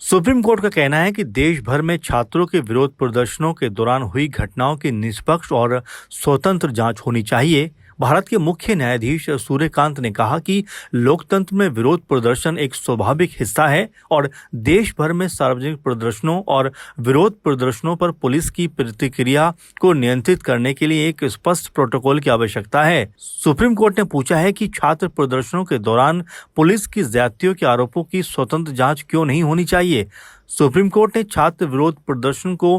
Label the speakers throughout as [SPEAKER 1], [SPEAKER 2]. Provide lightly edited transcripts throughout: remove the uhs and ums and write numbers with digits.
[SPEAKER 1] Supreme court का कहना है कि देश भर में छात्रों के विरोध प्रदर्शनों के दौरान हुई घटनाओं की निष्पक्ष और स्वतंत्र जांच होनी चाहिए। भारत के मुख्य न्यायाधीश सूर्यकांत ने कहा कि लोकतंत्र में विरोध प्रदर्शन एक स्वाभाविक हिस्सा है और देश भर में सार्वजनिक प्रदर्शनों और विरोध प्रदर्शनों पर पुलिस की प्रतिक्रिया को नियंत्रित करने के लिए एक स्पष्ट प्रोटोकॉल की आवश्यकता है। सुप्रीम कोर्ट ने पूछा है कि छात्र प्रदर्शनों के दौरान पुलिस की ज्यादतियों के आरोपों की स्वतंत्र जांच क्यों नहीं होनी चाहिए। सुप्रीम कोर्ट ने छात्र विरोध प्रदर्शन को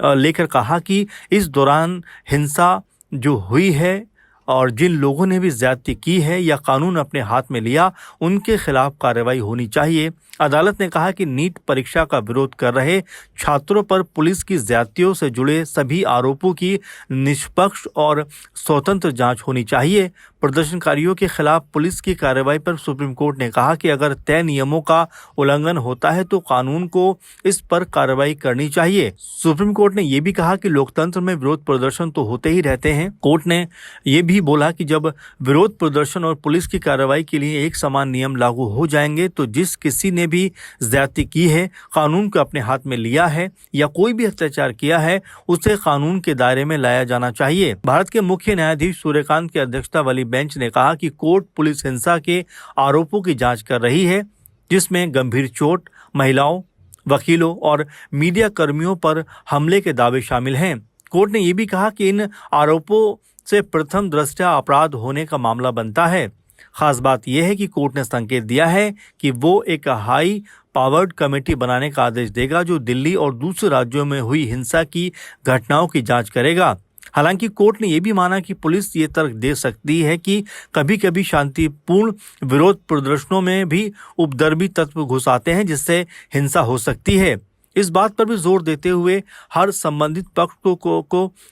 [SPEAKER 1] लेकर कहा कि इस दौरान हिंसा जो हुई है और जिन लोगों ने भी ज्यादती की है या कानून अपने हाथ में लिया, उनके खिलाफ कार्रवाई होनी चाहिए। अदालत ने कहा कि नीट परीक्षा का विरोध कर रहे छात्रों पर पुलिस की ज्यादतियों से जुड़े सभी आरोपों की निष्पक्ष और स्वतंत्र जांच होनी चाहिए। प्रदर्शनकारियों के खिलाफ पुलिस की कार्रवाई पर सुप्रीम कोर्ट ने कहा कि अगर तय नियमों का उल्लंघन होता है तो कानून को इस पर कार्रवाई करनी चाहिए। सुप्रीम कोर्ट ने यह भी कहा कि लोकतंत्र में विरोध प्रदर्शन तो होते ही रहते हैं। कोर्ट ने यह भी बोला कि जब विरोध प्रदर्शन और पुलिस की कार्रवाई के लिए एक समान नियम लागू हो जाएंगे तो जिस किसी ने भी ज्यादती की है, कानून को अपने हाथ में लिया है या कोई भी अत्याचार किया है, उसे कानून के दायरे में लाया जाना चाहिए। भारत के मुख्य न्यायाधीश सूर्यकांत की अध्यक्षता वाली बेंच ने कहा कि कोर्ट पुलिस हिंसा के आरोपों की जांच कर रही है, जिसमें गंभीर चोट, महिलाओं, वकीलों और मीडिया कर्मियों पर हमले के दावे शामिल हैं। कोर्ट ने यह भी कहा कि इन आरोपों से प्रथम दृष्टया अपराध होने का मामला बनता है। खास बात यह है कि कोर्ट ने संकेत दिया है कि वो एक हाई पावर्ड कमेटी बनाने का आदेश देगा जो दिल्ली और दूसरे राज्यों में हुई हिंसा की घटनाओं की जांच करेगा। हालांकि कोर्ट ने यह भी माना कि पुलिस ये तर्क दे सकती है कि कभी-कभी शांतिपूर्ण विरोध प्रदर्शनों में भी उपद्रवी तत्व घुस आते हैं, जिससे हिंसा हो सकती है। इस बात पर भी जोर देते हुए हर संबंधित पक्ष को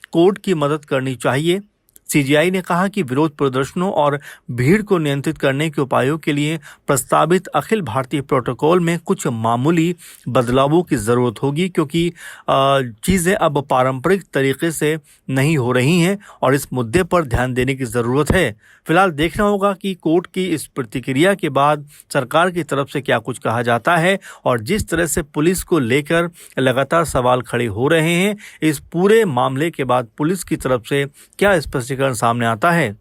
[SPEAKER 1] कोर्ट की मदद करनी चाहिए। सीजीआई ने कहा कि विरोध प्रदर्शनों और भीड़ को नियंत्रित करने के उपायों के लिए प्रस्तावित अखिल भारतीय प्रोटोकॉल में कुछ मामूली बदलावों की ज़रूरत होगी, क्योंकि चीज़ें अब पारंपरिक तरीके से नहीं हो रही हैं और इस मुद्दे पर ध्यान देने की ज़रूरत है। फिलहाल देखना होगा कि कोर्ट की इस प्रतिक्रिया के बाद सरकार की तरफ से क्या कुछ कहा जाता है और जिस तरह से पुलिस को लेकर लगातार सवाल खड़े हो रहे हैं, इस पूरे मामले के बाद पुलिस की तरफ से क्या स्पष्टीकरण सामने आता है।